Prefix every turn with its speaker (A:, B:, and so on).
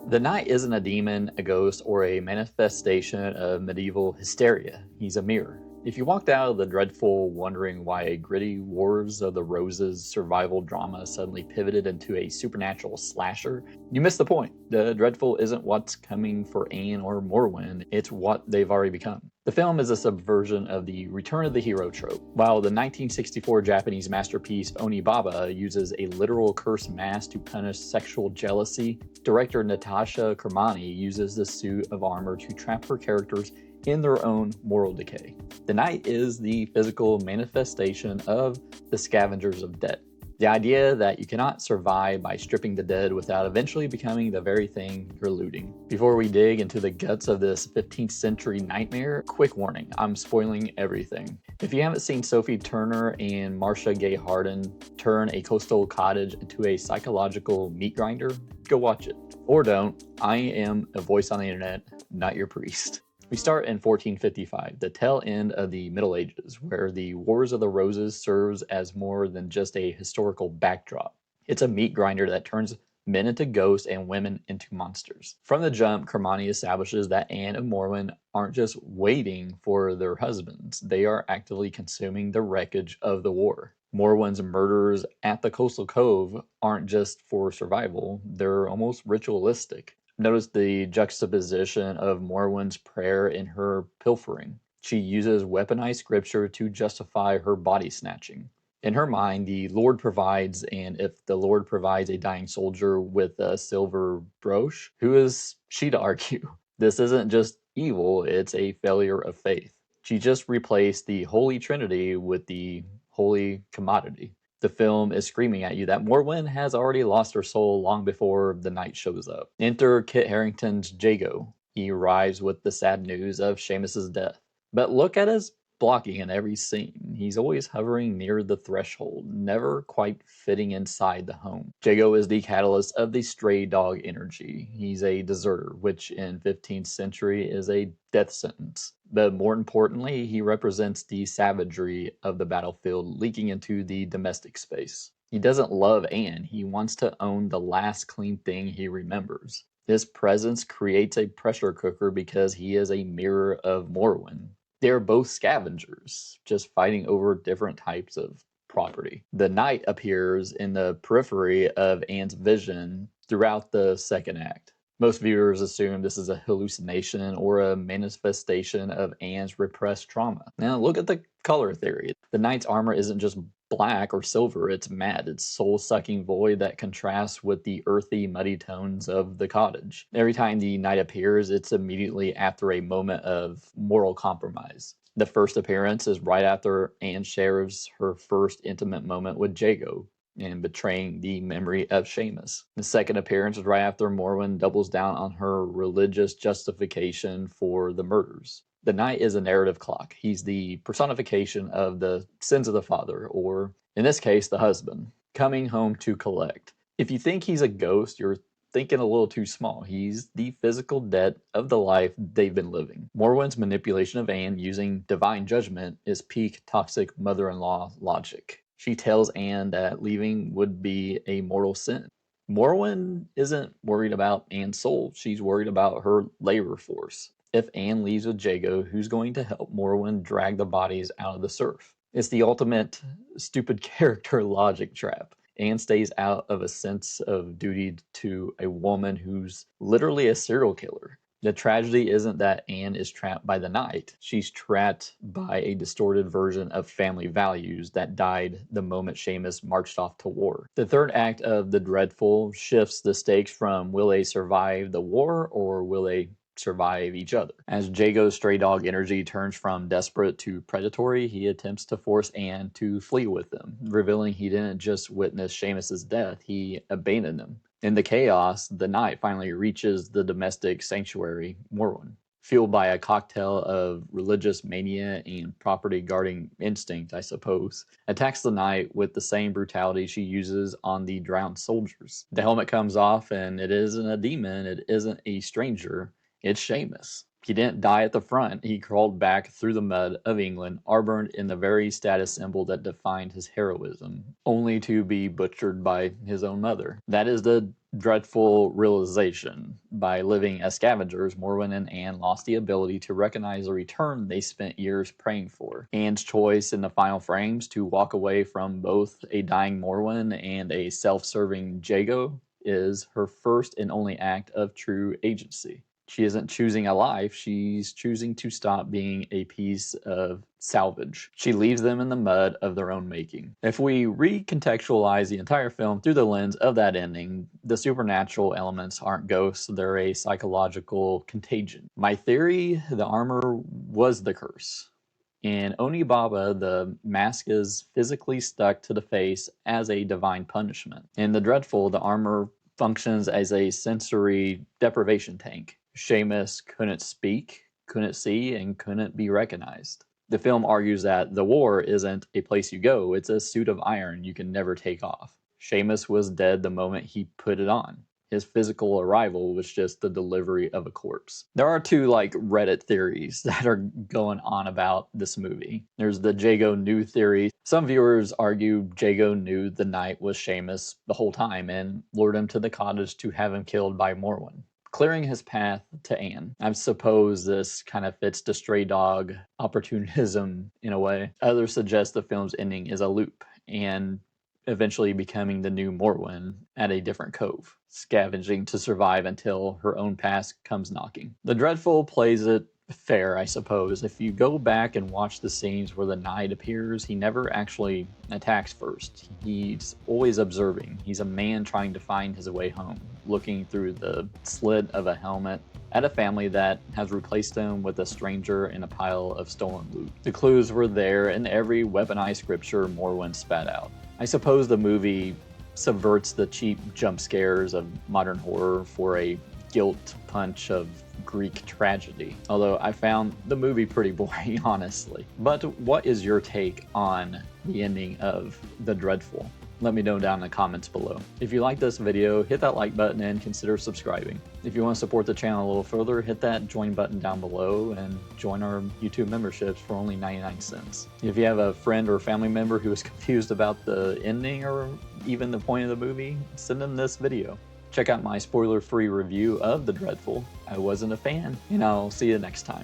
A: The knight isn't a demon, a ghost, or a manifestation of medieval hysteria. He's a mirror. If you walked out of the dreadful wondering why a gritty Wars of the Roses survival drama suddenly pivoted into a supernatural slasher, you missed the point. The dreadful isn't what's coming for Anne or Morwen, it's what they've already become. The film is a subversion of the return of the hero trope. While the 1964 Japanese masterpiece Onibaba uses a literal cursed mask to punish sexual jealousy, director Natasha Kermani uses the suit of armor to trap her characters in their own moral decay. The knight is the physical manifestation of the scavengers of death. The idea that you cannot survive by stripping the dead without eventually becoming the very thing you're looting. Before we dig into the guts of this 15th century nightmare, quick warning, I'm spoiling everything. If you haven't seen Sophie Turner and Marcia Gay Harden turn a coastal cottage into a psychological meat grinder, go watch it. Or don't. I am a voice on the internet, not your priest. We start in 1455, the tail end of the Middle Ages, where the Wars of the Roses serves as more than just a historical backdrop. It's a meat grinder that turns men into ghosts and women into monsters. From the jump, Kermani establishes that Anne and Morwen aren't just waiting for their husbands, they are actively consuming the wreckage of the war. Morwen's murders at the coastal cove aren't just for survival, they're almost ritualistic. Notice the juxtaposition of Morwen's prayer in her pilfering. She uses weaponized scripture to justify her body snatching. In her mind, the Lord provides, and if the Lord provides a dying soldier with a silver brooch, who is she to argue? This isn't just evil, it's a failure of faith. She just replaced the Holy Trinity with the Holy Commodity. The film is screaming at you that Morwen has already lost her soul long before the knight shows up. Enter Kit Harington's Jago. He arrives with the sad news of Seamus's death. But look at his blocking in every scene. He's always hovering near the threshold, never quite fitting inside the home. Jago is the catalyst of the stray dog energy. He's a deserter, which in 15th century is a death sentence. But more importantly, he represents the savagery of the battlefield leaking into the domestic space. He doesn't love Anne, he wants to own the last clean thing he remembers. His presence creates a pressure cooker because he is a mirror of Morwen. They're both scavengers, just fighting over different types of property. The knight appears in the periphery of Anne's vision throughout the second act. Most viewers assume this is a hallucination or a manifestation of Anne's repressed trauma. Now look at the color theory. The knight's armor isn't just black or silver, it's matte. It's soul-sucking void that contrasts with the earthy, muddy tones of the cottage. Every time the knight appears, it's immediately after a moment of moral compromise. The first appearance is right after Anne shares her first intimate moment with Jago, and betraying the memory of Seamus. The second appearance is right after Morwen doubles down on her religious justification for the murders. The knight is a narrative clock. He's the personification of the sins of the father, or in this case, the husband, coming home to collect. If you think he's a ghost, you're thinking a little too small. He's the physical debt of the life they've been living. Morwen's manipulation of Anne using divine judgment is peak toxic mother-in-law logic. She tells Anne that leaving would be a mortal sin. Morwen isn't worried about Anne's soul. She's worried about her labor force. If Anne leaves with Jago, who's going to help Morwen drag the bodies out of the surf? It's the ultimate stupid character logic trap. Anne stays out of a sense of duty to a woman who's literally a serial killer. The tragedy isn't that Anne is trapped by the knight. She's trapped by a distorted version of family values that died the moment Seamus marched off to war. The third act of The Dreadful shifts the stakes from will they survive the war or will they survive each other. As Jago's stray dog energy turns from desperate to predatory, he attempts to force Anne to flee with him, revealing he didn't just witness Seamus's death, he abandoned him. In the chaos, the knight finally reaches the domestic sanctuary, Morwen. Fueled by a cocktail of religious mania and property-guarding instinct, I suppose, attacks the knight with the same brutality she uses on the drowned soldiers. The helmet comes off, and it isn't a demon, it isn't a stranger, it's Seamus. He didn't die at the front. He crawled back through the mud of England, armored in the very status symbol that defined his heroism, only to be butchered by his own mother. That is the dreadful realization. By living as scavengers, Morwen and Anne lost the ability to recognize the return they spent years praying for. Anne's choice in the final frames to walk away from both a dying Morwen and a self-serving Jago is her first and only act of true agency. She isn't choosing a life, she's choosing to stop being a piece of salvage. She leaves them in the mud of their own making. If we recontextualize the entire film through the lens of that ending, the supernatural elements aren't ghosts, they're a psychological contagion. My theory, the armor was the curse. In Onibaba, the mask is physically stuck to the face as a divine punishment. In The Dreadful, the armor functions as a sensory deprivation tank. Seamus couldn't speak, couldn't see, and couldn't be recognized. The film argues that the war isn't a place you go, it's a suit of iron you can never take off. Seamus was dead the moment he put it on. His physical arrival was just the delivery of a corpse. There are two Reddit theories that are going on about this movie. There's the Jago knew theory. Some viewers argue Jago knew the knight was Seamus the whole time and lured him to the cottage to have him killed by Morwen, clearing his path to Anne. I suppose this kind of fits the stray dog opportunism in a way. Others suggest the film's ending is a loop, and eventually becoming the new Morwen at a different cove, scavenging to survive until her own past comes knocking. The Dreadful plays it fair, I suppose. If you go back and watch the scenes where the knight appears, he never actually attacks first. He's always observing. He's a man trying to find his way home, looking through the slit of a helmet at a family that has replaced him with a stranger in a pile of stolen loot. The clues were there in every weaponized scripture Morwen spat out. I suppose the movie subverts the cheap jump scares of modern horror for a guilt punch of Greek tragedy. Although I found the movie pretty boring, honestly. But what is your take on the ending of The Dreadful? Let me know down in the comments below. If you like this video, hit that like button and consider subscribing. If you want to support the channel a little further, hit that join button down below and join our YouTube memberships for only 99 cents. If you have a friend or family member who is confused about the ending or even the point of the movie, send them this video. Check out my spoiler-free review of The Dreadful. I wasn't a fan, and I'll see you next time.